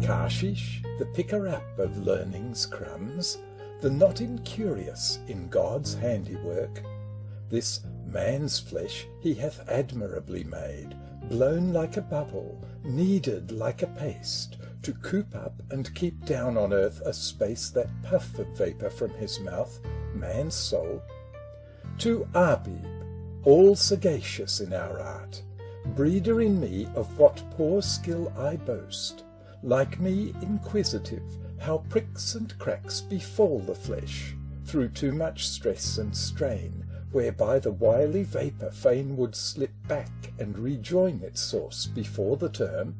Karshish, the picker-up of learning's crumbs, the not-incurious in God's handiwork. This man's flesh he hath admirably made, blown like a bubble, kneaded like a paste, to coop up and keep down on earth a space that puff of vapour from his mouth, man's soul. To Abib, all-sagacious in our art, breeder in me of what poor skill I boast, like me inquisitive, how pricks and cracks befall the flesh, through too much stress and strain, whereby the wily vapour fain would slip back and rejoin its source before the term,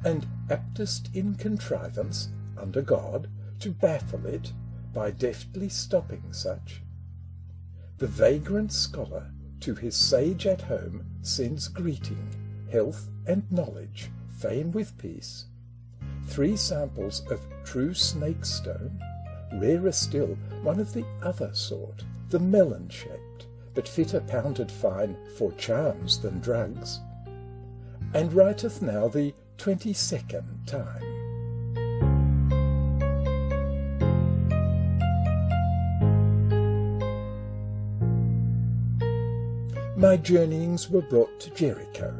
and aptest in contrivance, under God, to baffle it, by deftly stopping such. The vagrant scholar to his sage at home sends greeting, health and knowledge, fain with peace. 3 samples of true snakestone, rarer still one of the other sort, the melon-shaped, but fitter pounded fine for charms than drugs, and writeth now the 22nd time. My journeyings were brought to Jericho.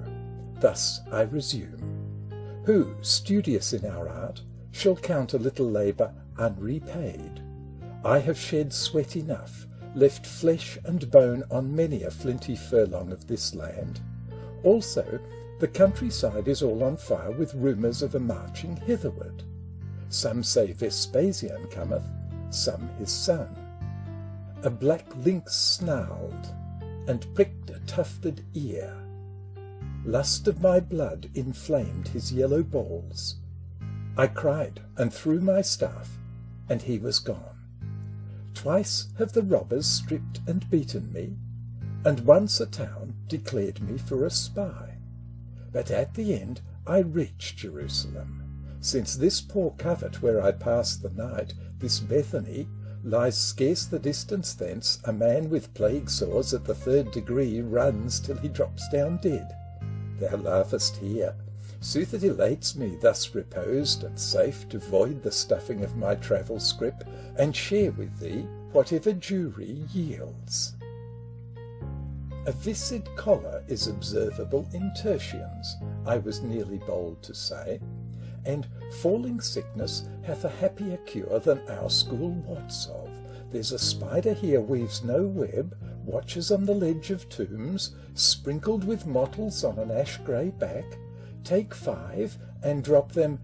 Thus I resume. Who, studious in our art, shall count a little labour unrepaid? I have shed sweat enough, left flesh and bone on many a flinty furlong of this land. Also, the countryside is all on fire with rumours of a marching hitherward. Some say Vespasian cometh, some his son. A black lynx snarled, and pricked a tufted ear. Lust of my blood inflamed his yellow balls. I cried and threw my staff, and he was gone. Twice have the robbers stripped and beaten me, and once a town declared me for a spy. But at the end I reached Jerusalem, since this poor covert where I passed the night, this Bethany, lies scarce the distance thence. A man with plague sores at the 3rd degree runs till he drops down dead. Thou laughest here. Sooth it elates me, thus reposed and safe, to void the stuffing of my travel scrip, and share with thee whatever Jewry yields. A viscid collar is observable in tertians, I was nearly bold to say, and falling sickness hath a happier cure than our school wots of. There's a spider here weaves no web, watches on the ledge of tombs, sprinkled with mottles on an ash-grey back. Take 5 and drop them.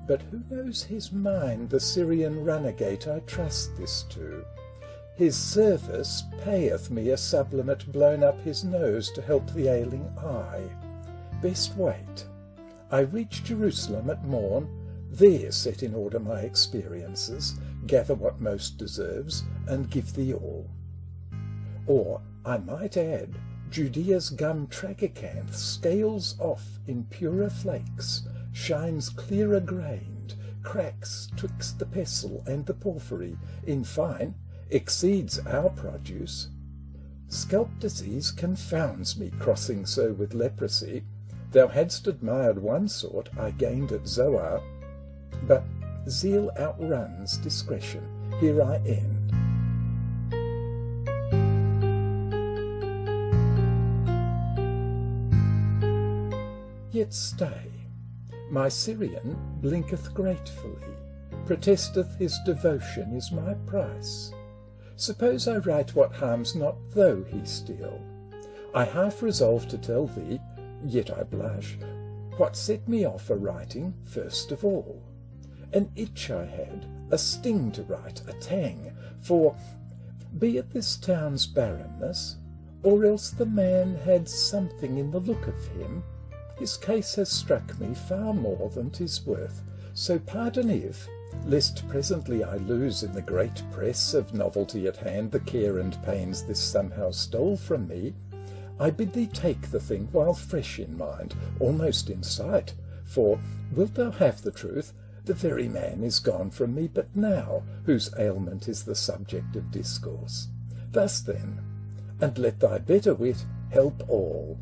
But who knows his mind, the Syrian runagate I trust this to? His service payeth me a sublimate blown up his nose to help the ailing eye. Best wait. I reach Jerusalem at morn, there set in order my experiences, gather what most deserves, and give thee all. Or, I might add, Judea's gum tragacanth scales off in purer flakes, shines clearer grained, cracks twixt the pestle and the porphyry, in fine, exceeds our produce. Scalp disease confounds me, crossing so with leprosy. Thou hadst admired one sort I gained at Zoar, but zeal outruns discretion. Here I end. Yet stay, my Syrian blinketh gratefully, protesteth his devotion is my price. Suppose I write what harms not, though he steal. I half resolve to tell thee, yet I blush, what set me off a writing first of all. An itch I had, a sting to write, a tang, for be it this town's barrenness, or else the man had something in the look of him, his case has struck me far more than 'tis worth, so pardon if, lest presently I lose in the great press of novelty at hand the care and pains this somehow stole from me, I bid thee take the thing while fresh in mind, almost in sight, for, wilt thou have the truth, the very man is gone from me but now, whose ailment is the subject of discourse. Thus then, and let thy better wit help all.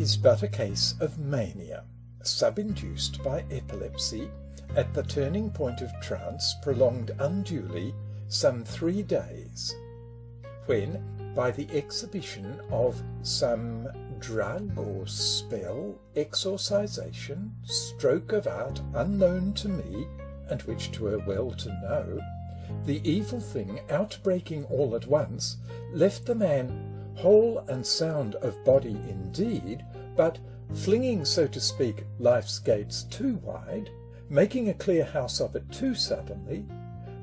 'Tis but a case of mania, sub-induced by epilepsy, at the turning point of trance prolonged unduly some 3 days, when, by the exhibition of some drug or spell, exorcisation, stroke of art unknown to me, and which 'twere well to know, the evil thing outbreaking all at once, left the man whole and sound of body indeed, but flinging, so to speak, life's gates too wide, making a clear house of it too suddenly,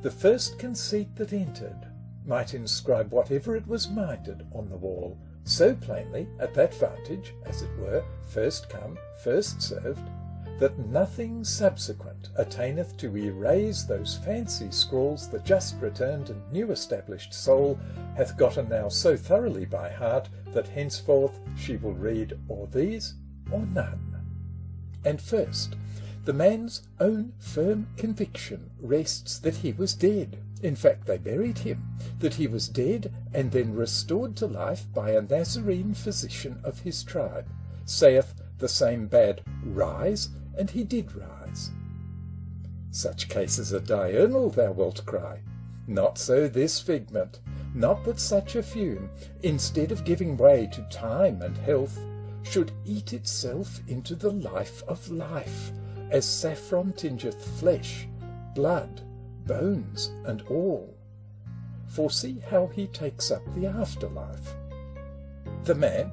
the first conceit that entered might inscribe whatever it was minded on the wall, so plainly, at that vantage, as it were, first come, first served, that nothing subsequent attaineth to erase those fancy scrawls the just returned and new established soul hath gotten now so thoroughly by heart, that henceforth she will read or these or none. And first, the man's own firm conviction rests that he was dead. In fact, they buried him, that he was dead and then restored to life by a Nazarene physician of his tribe. Saith the same bade rise, and he did rise. Such cases are diurnal, thou wilt cry. Not so this figment, not that such a fume, instead of giving way to time and health, should eat itself into the life of life, as saffron tingeth flesh, blood, bones, and all. For see how he takes up the afterlife. The man,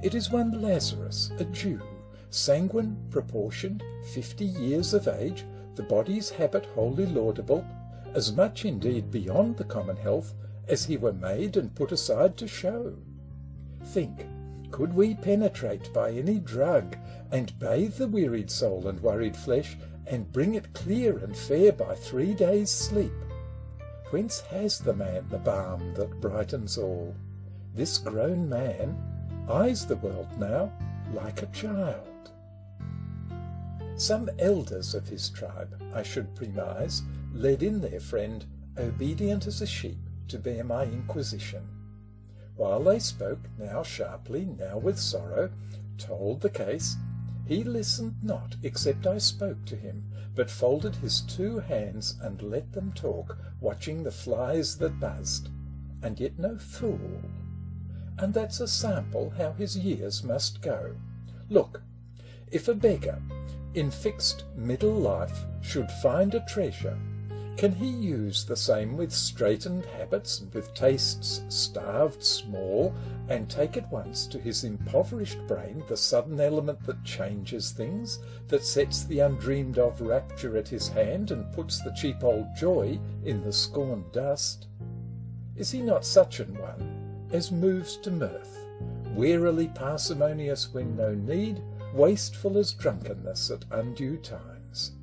it is one Lazarus, a Jew, sanguine, proportioned, 50 years of age, the body's habit wholly laudable, as much indeed beyond the common health as he were made and put aside to show. Think, could we penetrate by any drug, and bathe the wearied soul and worried flesh, and bring it clear and fair by 3 days' sleep? Whence has the man the balm that brightens all? This grown man eyes the world now like a child. Some elders of his tribe, I should premise, led in their friend, obedient as a sheep, to bear my inquisition. While they spoke, now sharply, now with sorrow, told the case, he listened not, except I spoke to him, but folded his 2 hands and let them talk, watching the flies that buzzed, and yet no fool. And that's a sample how his years must go. Look, if a beggar, in fixed middle life, should find a treasure, can he use the same with straitened habits and with tastes starved small, and take at once to his impoverished brain the sudden element that changes things, that sets the undreamed of rapture at his hand and puts the cheap old joy in the scorned dust? Is he not such an one as moves to mirth, wearily parsimonious when no need, wasteful as drunkenness at undue times?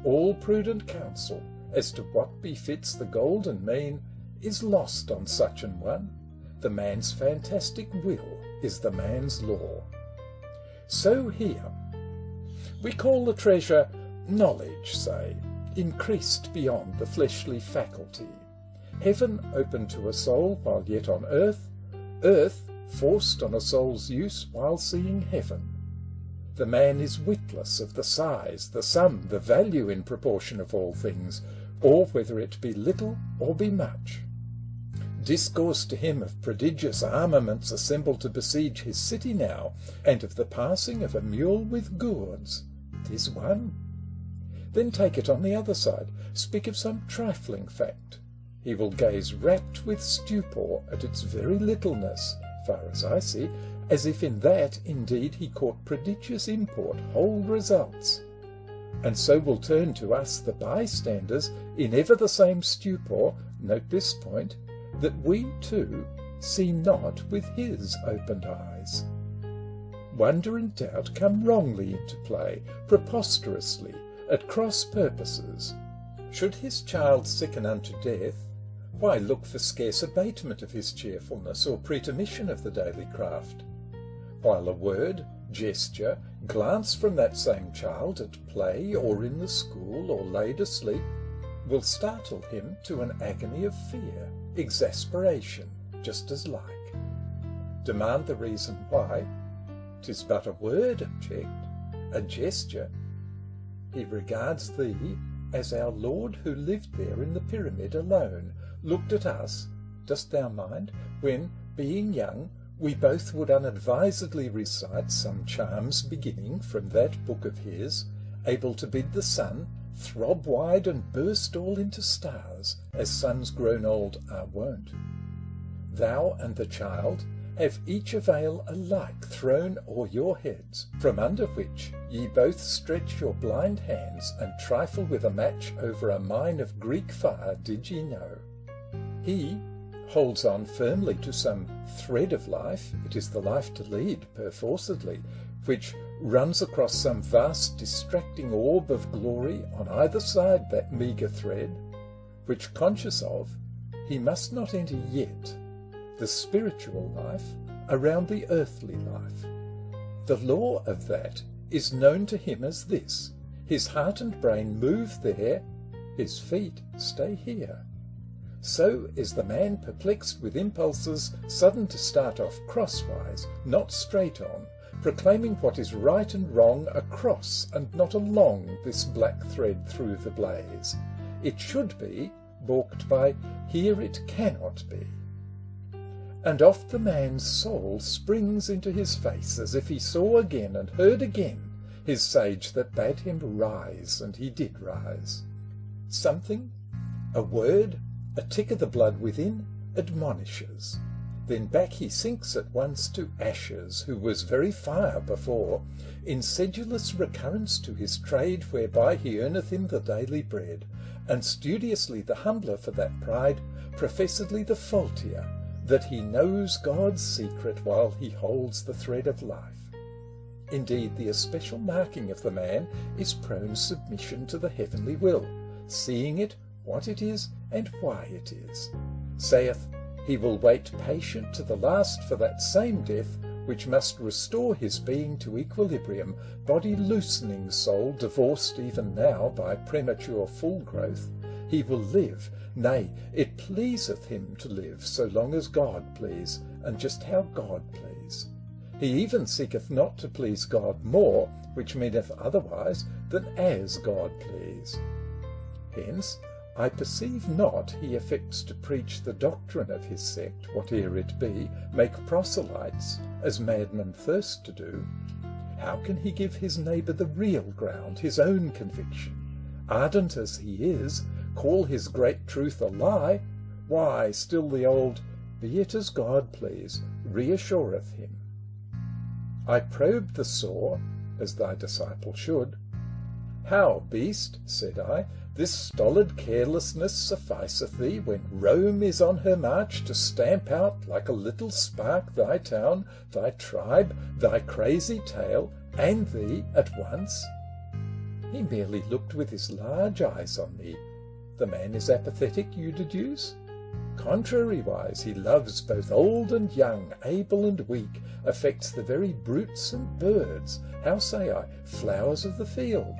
All prudent counsel as to what befits the golden mean is lost on such an one. The man's fantastic will is the man's law. So here, we call the treasure knowledge, say, increased beyond the fleshly faculty. Heaven open to a soul while yet on earth, earth forced on a soul's use while seeing heaven. The man is witless of the size, the sum, the value in proportion of all things, or whether it be little or be much. Discourse to him of prodigious armaments assembled to besiege his city now, and of the passing of a mule with gourds. 'Tis one. Then take it on the other side, speak of some trifling fact. He will gaze rapt with stupor at its very littleness, far as I see, as if in that indeed he caught prodigious import, whole results, and so will turn to us the bystanders in ever the same stupor, note this point, that we too see not with his opened eyes. Wonder and doubt come wrongly into play, preposterously, at cross purposes. Should his child sicken unto death, why look for scarce abatement of his cheerfulness, or pretermission of the daily craft? While a word, gesture, glance from that same child at play, or in the school, or laid asleep, will startle him to an agony of fear, exasperation, just as like. Demand the reason why, 'tis but a word object, a gesture. He regards thee as our Lord who lived there in the pyramid alone, looked at us, dost thou mind, when, being young, we both would unadvisedly recite some charms beginning from that book of his, able to bid the sun throb wide and burst all into stars, as suns grown old are wont. Thou and the child have each a veil alike thrown o'er your heads, from under which ye both stretch your blind hands and trifle with a match over a mine of Greek fire, did ye know? He holds on firmly to some thread of life, it is the life to lead perforcedly, which runs across some vast distracting orb of glory on either side that meagre thread, which conscious of, he must not enter yet the spiritual life around the earthly life. The law of that is known to him as this: his heart and brain move there, his feet stay here. So is the man perplexed with impulses sudden to start off crosswise, not straight on, proclaiming what is right and wrong across and not along this black thread through the blaze. It should be, balked by, here it cannot be. And oft the man's soul springs into his face, as if he saw again and heard again his sage that bade him rise, and he did rise. Something, a word, a tick of the blood within, admonishes. Then back he sinks at once to ashes, who was very fire before, in sedulous recurrence to his trade, whereby he earneth him the daily bread, and studiously the humbler for that pride, professedly the faultier, that he knows God's secret while he holds the thread of life. Indeed, the especial marking of the man is prone submission to the heavenly will, seeing it what it is and why it is. Saith, he will wait patient to the last for that same death which must restore his being to equilibrium, body loosening soul divorced even now by premature full growth. He will live, nay, it pleaseth him to live, so long as God please, and just how God please. He even seeketh not to please God more, which meaneth otherwise than as God please. Hence, I perceive not he affects to preach the doctrine of his sect, whate'er it be, make proselytes, as madmen thirst to do. How can he give his neighbour the real ground, his own conviction? Ardent as he is, call his great truth a lie? Why, still the old, be it as God please, reassureth him. I probed the sore, as thy disciple should. How, beast, said I, this stolid carelessness sufficeth thee, when Rome is on her march to stamp out like a little spark thy town, thy tribe, thy crazy tale, and thee at once? He merely looked with his large eyes on me. The man is apathetic, you deduce? Contrariwise, he loves both old and young, able and weak, affects the very brutes and birds, how say I, flowers of the field.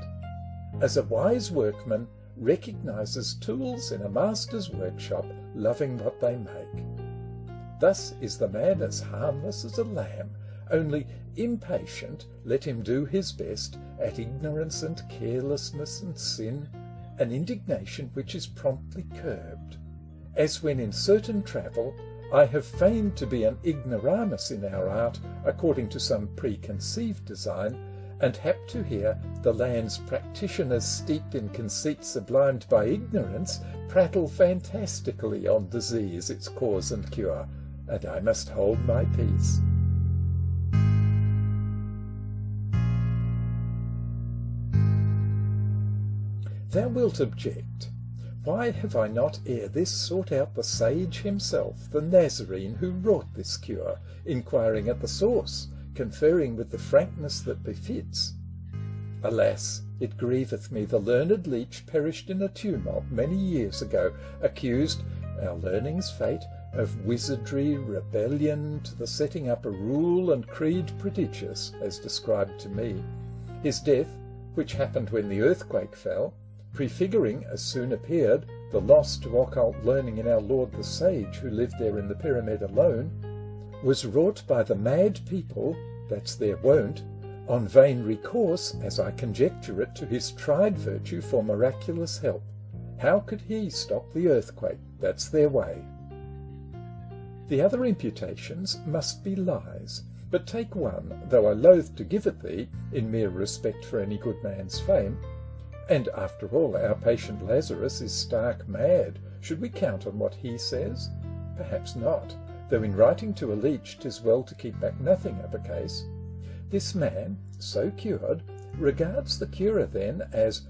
As a wise workman, recognises tools in a master's workshop, loving what they make. Thus is the man as harmless as a lamb, only impatient, let him do his best, at ignorance and carelessness and sin, an indignation which is promptly curbed. As when in certain travel I have feigned to be an ignoramus in our art, according to some preconceived design, and hap to hear the land's practitioners steeped in conceit sublimed by ignorance prattle fantastically on disease, its cause and cure, and I must hold my peace. Thou wilt object, why have I not ere this sought out the sage himself, the Nazarene who wrought this cure, inquiring at the source, conferring with the frankness that befits? Alas, it grieveth me the learned leech perished in a tumult many years ago, accused, our learning's fate, of wizardry, rebellion, to the setting up a rule and creed prodigious, as described to me. His death, which happened when the earthquake fell, prefiguring, as soon appeared, the loss to occult learning in our Lord the Sage, who lived there in the pyramid alone, was wrought by the mad people that's their wont, on vain recourse, as I conjecture it, to his tried virtue for miraculous help. How could he stop the earthquake? That's their way. The other imputations must be lies, but take one, though I loathe to give it thee, in mere respect for any good man's fame. And after all, our patient Lazarus is stark mad. Should we count on what he says? Perhaps not, though in writing to a leech 'tis well to keep back nothing of a case. This man, so cured, regards the curer then as,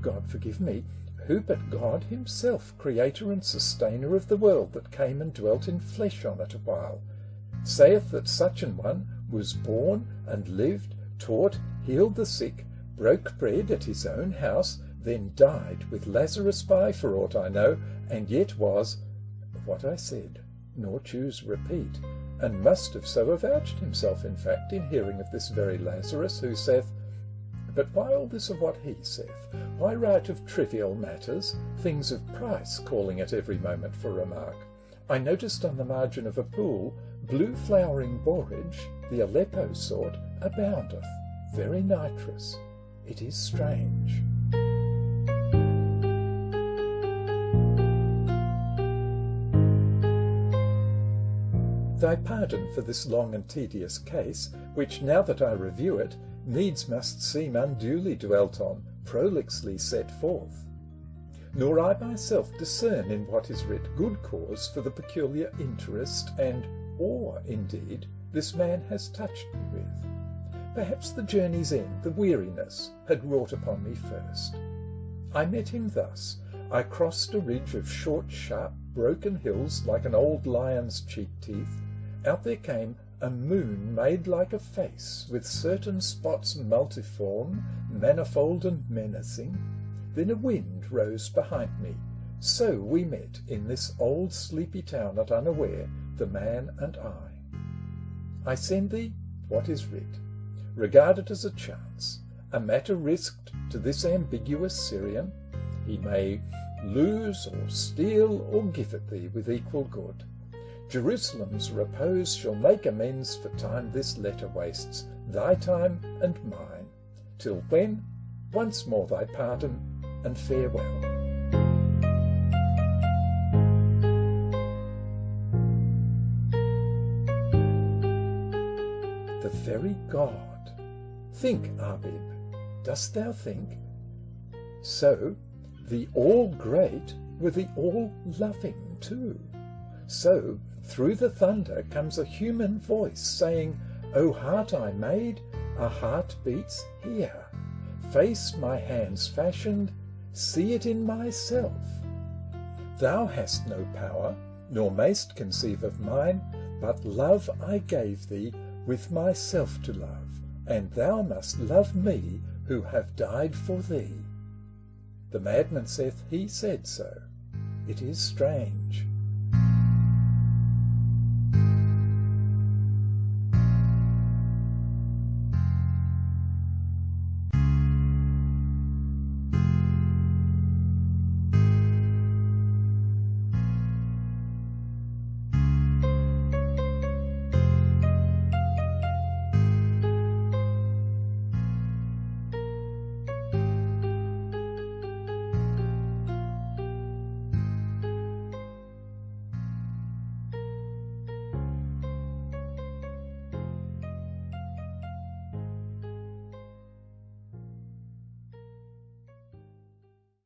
God forgive me, who but God himself, creator and sustainer of the world that came and dwelt in flesh on it a while, saith that such an one was born and lived, taught, healed the sick, broke bread at his own house, then died with Lazarus by, for aught I know, and yet was what I said, nor choose repeat, and must have so avouched himself, in fact, in hearing of this very Lazarus, who saith, but why all this of what he saith? Why write of trivial matters, things of price, calling at every moment for remark? I noticed on the margin of a pool, blue flowering borage, the Aleppo sort, aboundeth, very nitrous. It is strange. Thy pardon for this long and tedious case, which, now that I review it, needs must seem unduly dwelt on, prolixly set forth. Nor I myself discern in what is writ good cause for the peculiar interest and awe, indeed, this man has touched me with. Perhaps the journey's end, the weariness, had wrought upon me first. I met him thus. I crossed a ridge of short, sharp, broken hills like an old lion's cheek teeth. Out there came a moon made like a face, with certain spots multiform, manifold and menacing. Then a wind rose behind me. So we met in this old sleepy town at unaware, the man and I send thee what is writ. Regard it as a chance, a matter risked to this ambiguous Syrian. He may lose or steal or give it thee with equal good. Jerusalem's repose shall make amends for time this letter wastes, thy time and mine, till when, once more thy pardon and farewell. The very God. Think, Abib, dost thou think? So, the all-great were the all-loving too. So, through the thunder comes a human voice saying, O heart I made, a heart beats here. Face my hands fashioned, see it in myself. Thou hast no power, nor mayst conceive of mine, but love I gave thee with myself to love, and thou must love me who have died for thee. The madman saith he said so. It is strange.